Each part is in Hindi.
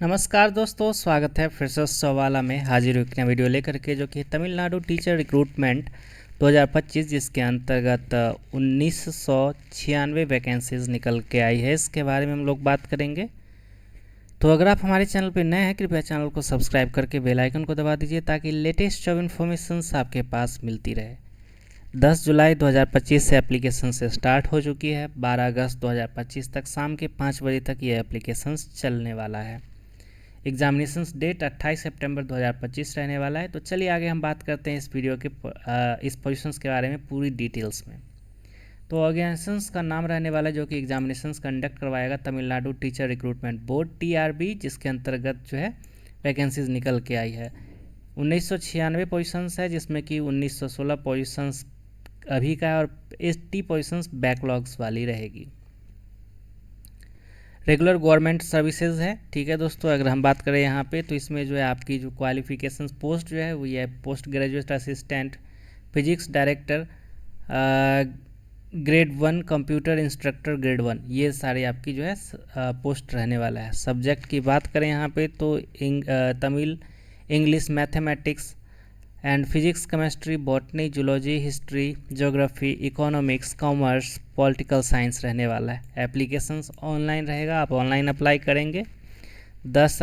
नमस्कार दोस्तों, स्वागत है फिर से सवाला में हाजिर हुई एक नया वीडियो लेकर के, जो कि तमिलनाडु टीचर रिक्रूटमेंट 2025 जिसके अंतर्गत 1996 वैकेंसीज निकल के आई है। इसके बारे में हम लोग बात करेंगे। तो अगर आप हमारे चैनल पर नए हैं, कृपया चैनल को सब्सक्राइब करके बेल आइकन को दबा दीजिए ताकि लेटेस्ट जॉब इन्फॉर्मेशन आपके पास मिलती रहे। 10 जुलाई 2025 से एप्लीकेशन से स्टार्ट हो चुकी है। 12 अगस्त 2025 तक शाम के 5 बजे तक ये एप्लीकेशन चलने वाला है। एग्जामिनेशंस डेट 28 सितंबर 2025 रहने वाला है। तो चलिए आगे हम बात करते हैं इस वीडियो के इस पोजीशंस के बारे में पूरी डिटेल्स में। तो ऑर्गेनाइजेशंस का नाम रहने वाला जो कि एग्जामिनेशंस कंडक्ट करवाएगा Tamil Nadu teacher recruitment board TRB, जिसके अंतर्गत जो है वैकेंसीज निकल के आई है। 1996 पोजीशंस है, जिसमें कि 1916 पोजीशंस अभी का है और 80 पोजीशंस बैकलॉग्स वाली रहेगी। रेगुलर गवर्नमेंट सर्विसेज है। ठीक है दोस्तों, अगर हम बात करें यहाँ पे तो इसमें जो है आपकी जो क्वालिफिकेशंस पोस्ट जो है वो ये post graduate assistant physics director grade 1 computer instructor grade 1, ये सारे आपकी जो है पोस्ट रहने वाला है। सब्जेक्ट की बात करें यहाँ पे तो Tamil, English, mathematics and physics, chemistry, botany, zoology, history, geography, economics, commerce, political science रहने वाला है। एप्लीकेशंस ऑनलाइन रहेगा, आप ऑनलाइन अप्लाई करेंगे। 10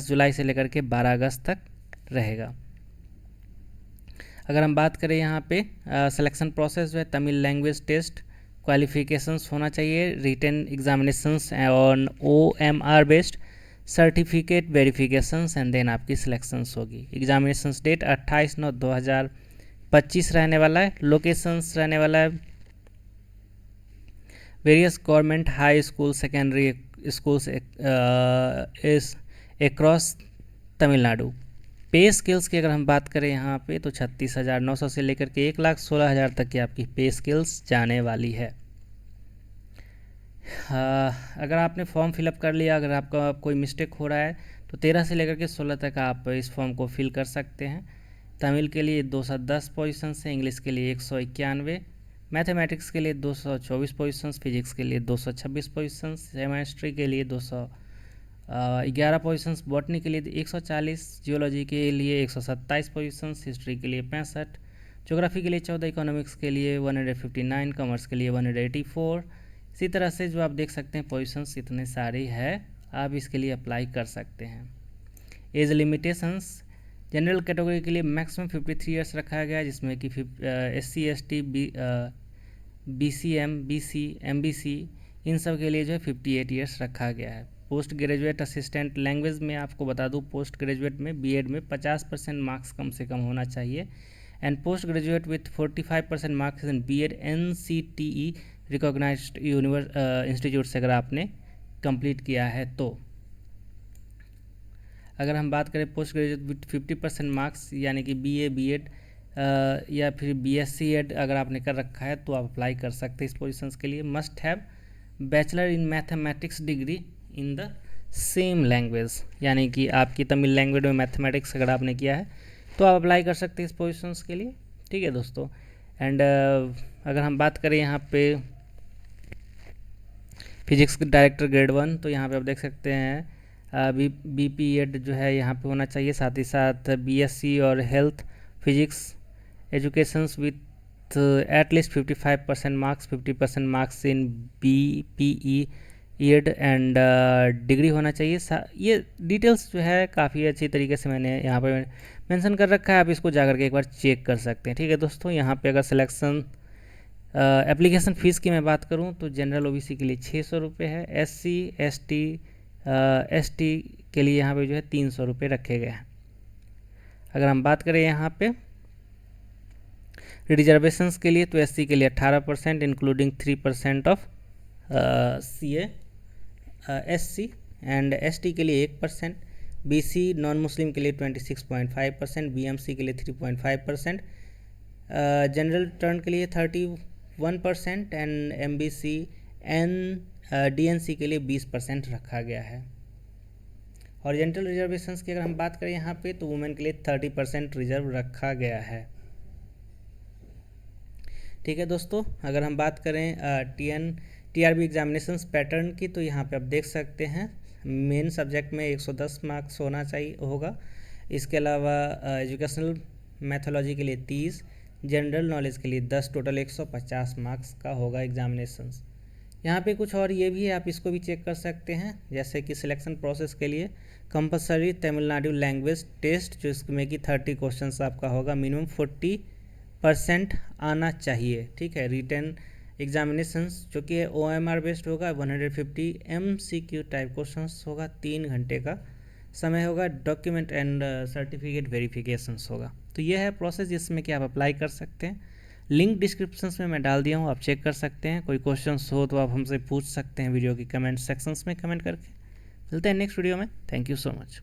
जुलाई से लेकर के 12 अगस्त तक रहेगा। अगर हम बात करें यहाँ पे सिलेक्शन प्रोसेस जो है, तमिल लैंग्वेज टेस्ट, क्वालिफिकेशंस होना चाहिए, written examinations on OMR based, certificate verifications and then आपकी सिलेक्शंस होगी। एग्जामिनेशंस डेट 28/9/2025 रहने वाला है। लोकेशंस रहने वाला है various government high school secondary schools across Tamil Nadu. Pay skills की अगर हम बात करें यहाँ पे तो 36,900 से लेकर के 1,16,000 तक की आपकी पे स्किल्स जाने वाली है। अगर आपने फॉर्म फिलअप कर लिया, अगर आपका कोई मिस्टेक हो रहा है तो 13 से लेकर के 16 तक आप इस फॉर्म को फिल कर सकते हैं। तमिल के लिए 210 पोजीशंस हैं, इंग्लिश के लिए 191, मैथमेटिक्स के लिए 224 पोजीशंस, फिजिक्स के लिए 226 पोजीशंस, केमिस्ट्री के लिए 211 पोजीशंस, बॉटनी के लिए 140, जियोलॉजी के लिए 127 पोजीशंस, हिस्ट्री के लिए 65, ज्योग्राफी के लिए 14, इकोनॉमिक्स के लिए 159, कॉमर्स के लिए 184। इसी तरह से जो आप देख सकते हैं पोजीशंस इतने सारे हैं, आप इसके लिए अप्लाई कर सकते हैं। एज लिमिटेशंस, जनरल कैटेगरी के लिए मैक्सिमम 53 ईयर्स रखा गया है, जिसमें कि SC ST BCM BC MBC इन सब के लिए जो है 58 ईयर्स रखा गया है। पोस्ट ग्रेजुएट असिस्टेंट लैंग्वेज में आपको बता दूं, पोस्ट ग्रेजुएट में BEd में 50% मार्क्स कम से कम होना चाहिए and post graduate with 45% marks in BEd NCTE recognised institute से अगर आपने कंप्लीट किया है तो। अगर हम बात करें पोस्ट ग्रेजुएट विथ 50% मार्क्स यानी कि BA BEd या फिर BSc ED अगर आपने कर रखा है तो आप अप्लाई कर सकते हैं इस पोजीशंस के लिए। Must have bachelor in mathematics degree in the same language, यानी कि आपकी तमिल लैंग्वेज में मैथमेटिक्स अगर आपने किया है तो आप अप्लाई कर सकते हैं इस पोजीशंस के लिए। ठीक है दोस्तों, एंड अगर हम बात करें यहाँ पे फिजिक्स डायरेक्टर ग्रेड 1, तो यहाँ पे आप देख सकते हैं BPEd जो है यहाँ पे होना चाहिए, साथ ही साथ BSc और health physics educations with at least 55% marks, 50% marks in BPEd and degree होना चाहिए। ये डिटेल्स जो है काफ़ी अच्छी तरीके से मैंने यहाँ पे मेंशन कर रखा है, आप इसको जाकर के एक बार चेक कर सकते हैं। ठीक है दोस्तों, यहाँ पे अगर सिलेक्शन एप्लीकेशन फ़ीस की मैं बात करूं तो जनरल OBC के लिए 600 रुपये है, SC ST के लिए यहाँ पे जो है 300 रुपये रखे गए हैं। अगर हम बात करें यहाँ पे रिजर्वेशंस के लिए तो SC के लिए 18% including 3% of CA, SC and ST के लिए 1%, BC नॉन मुस्लिम के लिए 26.5%, BMC के लिए 3.5%, जनरल टर्न के लिए 31% एंड MBC DNC के लिए 20% रखा गया है। और जनरल रिजर्वेशंस की अगर हम बात करें यहाँ पे तो वुमेन के लिए 30% रिजर्व रखा गया है। ठीक है दोस्तों, अगर हम बात करें TRB एग्जामिनेशंस पैटर्न की तो यहाँ पे आप देख सकते हैं मेन सब्जेक्ट में 110 मार्क्स होना चाहिए होगा। इसके अलावा एजुकेशनल मैथोलॉजी के लिए 30, जनरल नॉलेज के लिए 10, टोटल 150 मार्क्स का होगा एग्जामिनेशंस। यहाँ पे कुछ और ये भी है, आप इसको भी चेक कर सकते हैं, जैसे कि सिलेक्शन प्रोसेस के लिए कंपलसरी तमिलनाडु लैंग्वेज टेस्ट, जो इसमें कि 30 क्वेश्चंस आपका होगा, मिनिमम 40% आना चाहिए, ठीक है। रिटन एग्जामिनेशंस जो कि OMR बेस्ड होगा, 150 MCQ टाइप क्वेश्चंस होगा, 3 घंटे का समय होगा, डॉक्यूमेंट एंड सर्टिफिकेट वेरिफिकेशंस होगा। तो ये है प्रोसेस जिसमें कि आप अप्लाई कर सकते हैं। लिंक डिस्क्रिप्शंस में मैं डाल दिया हूँ, आप चेक कर सकते हैं। कोई क्वेश्चंस हो तो आप हमसे पूछ सकते हैं वीडियो की कमेंट सेक्शंस में कमेंट करके। मिलते हैं नेक्स्ट वीडियो में। Thank you so much.